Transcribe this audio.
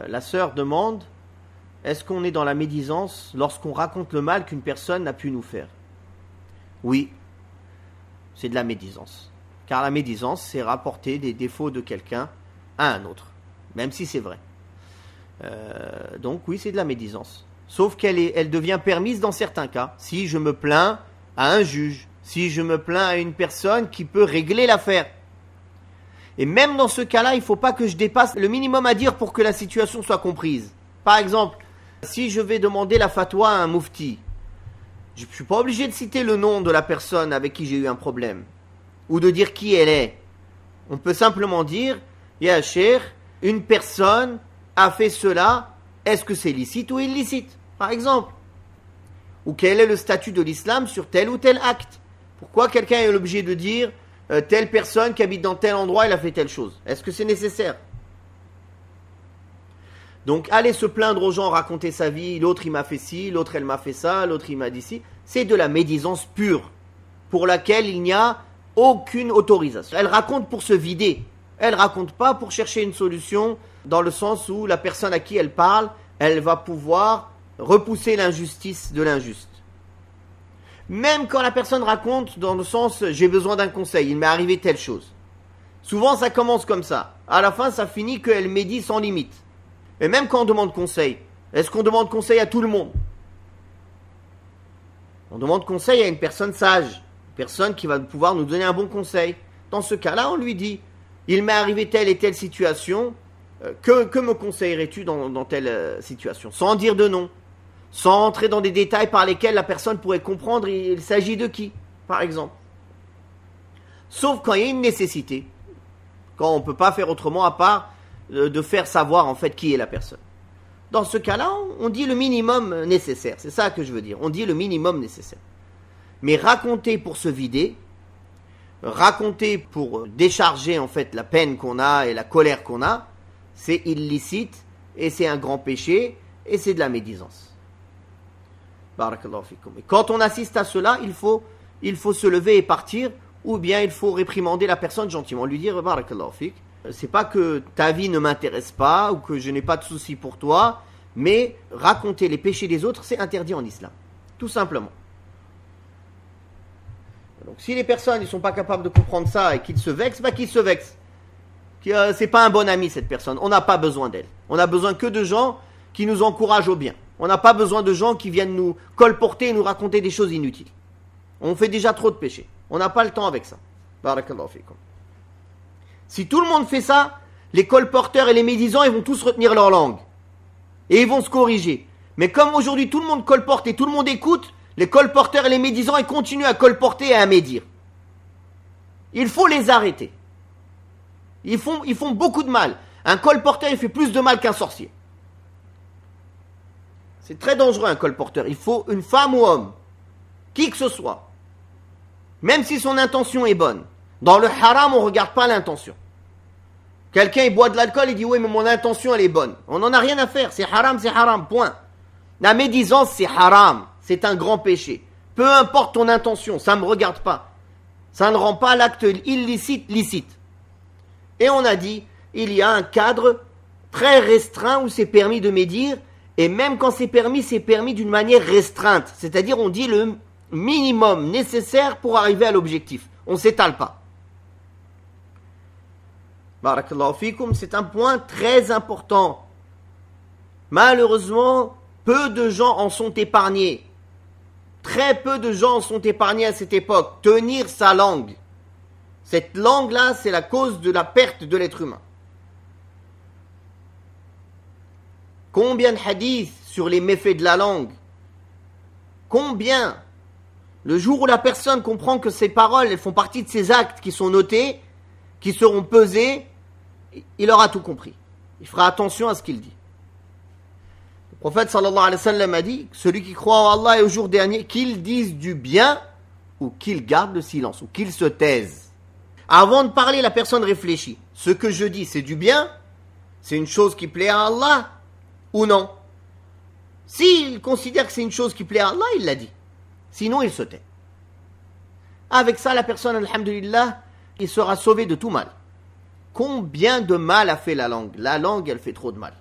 La sœur demande, est-ce qu'on est dans la médisance lorsqu'on raconte le mal qu'une personne a pu nous faire? Oui, c'est de la médisance. Car la médisance, c'est rapporter des défauts de quelqu'un à un autre, même si c'est vrai. Donc oui, c'est de la médisance. Sauf elle devient permise dans certains cas. Si je me plains à un juge, si je me plains à une personne qui peut régler l'affaire. Et même dans ce cas-là, il ne faut pas que je dépasse le minimum à dire pour que la situation soit comprise. Par exemple, si je vais demander la fatwa à un mufti, je ne suis pas obligé de citer le nom de la personne avec qui j'ai eu un problème, ou de dire qui elle est. On peut simplement dire, ya cheikh, une personne a fait cela, est-ce que c'est licite ou illicite, par exemple? Ou quel est le statut de l'islam sur tel ou tel acte? Pourquoi quelqu'un est obligé de dire telle personne qui habite dans tel endroit, elle a fait telle chose? Est-ce que c'est nécessaire? Donc aller se plaindre aux gens, raconter sa vie, l'autre il m'a fait ci, l'autre elle m'a fait ça, l'autre il m'a dit ci, c'est de la médisance pure, pour laquelle il n'y a aucune autorisation. Elle raconte pour se vider, elle raconte pas pour chercher une solution, dans le sens où la personne à qui elle parle, elle va pouvoir repousser l'injustice de l'injuste. Même quand la personne raconte dans le sens j'ai besoin d'un conseil, il m'est arrivé telle chose. Souvent ça commence comme ça. À la fin ça finit qu'elle médit sans limite. Et même quand on demande conseil, est-ce qu'on demande conseil à tout le monde? On demande conseil à une personne sage, une personne qui va pouvoir nous donner un bon conseil. Dans ce cas-là, on lui dit, il m'est arrivé telle et telle situation, que me conseillerais-tu dans telle situation? Sans dire de nom. Sans entrer dans des détails par lesquels la personne pourrait comprendre il s'agit de qui, par exemple. Sauf quand il y a une nécessité, quand on ne peut pas faire autrement à part de faire savoir en fait qui est la personne. Dans ce cas-là, on dit le minimum nécessaire, c'est ça que je veux dire, on dit le minimum nécessaire. Mais raconter pour se vider, raconter pour décharger en fait la peine qu'on a et la colère qu'on a, c'est illicite et c'est un grand péché et c'est de la médisance. Barakallahu fikum. Et quand on assiste à cela, il faut se lever et partir, ou bien il faut réprimander la personne gentiment, lui dire Barakallahu fik. C'est pas que ta vie ne m'intéresse pas ou que je n'ai pas de soucis pour toi, mais raconter les péchés des autres, c'est interdit en islam, tout simplement. Donc si les personnes ne sont pas capables de comprendre ça et qu'ils se vexent, qu'ils se vexent. C'est pas un bon ami cette personne, on n'a pas besoin d'elle. On a besoin que de gens qui nous encouragent au bien. On n'a pas besoin de gens qui viennent nous colporter et nous raconter des choses inutiles. On fait déjà trop de péchés. On n'a pas le temps avec ça. Barakallahu fikum. Si tout le monde fait ça, les colporteurs et les médisants, ils vont tous retenir leur langue. Et ils vont se corriger. Mais comme aujourd'hui tout le monde colporte et tout le monde écoute, les colporteurs et les médisants, ils continuent à colporter et à médire. Il faut les arrêter. Ils font beaucoup de mal. Un colporteur, il fait plus de mal qu'un sorcier. C'est très dangereux un colporteur. Il faut une femme ou homme, qui que ce soit, même si son intention est bonne. Dans le haram, on ne regarde pas l'intention. Quelqu'un il boit de l'alcool, il dit oui mais mon intention elle est bonne. On n'en a rien à faire, c'est haram, point. La médisance c'est haram, c'est un grand péché. Peu importe ton intention, ça ne me regarde pas. Ça ne rend pas l'acte illicite licite. Et on a dit, il y a un cadre très restreint où c'est permis de médire. Et même quand c'est permis d'une manière restreinte. C'est-à-dire, on dit le minimum nécessaire pour arriver à l'objectif. On ne s'étale pas. Barakallahu fikum, c'est un point très important. Malheureusement, peu de gens en sont épargnés. Très peu de gens en sont épargnés à cette époque. Tenir sa langue. Cette langue-là, c'est la cause de la perte de l'être humain. Combien de hadiths sur les méfaits de la langue? Combien? Le jour où la personne comprend que ces paroles, elles font partie de ces actes qui sont notés, qui seront pesés, il aura tout compris. Il fera attention à ce qu'il dit. Le prophète sallallahu alayhi wa sallam a dit, celui qui croit en Allah et au jour dernier, qu'il dise du bien ou qu'il garde le silence, ou qu'il se taise. Avant de parler, la personne réfléchit. Ce que je dis, c'est du bien? C'est une chose qui plaît à Allah? Ou non? S'il considère que c'est une chose qui plaît à Allah, il l'a dit. Sinon, il se tait. Avec ça, la personne, alhamdulillah, il sera sauvé de tout mal. Combien de mal a fait la langue? La langue, elle fait trop de mal.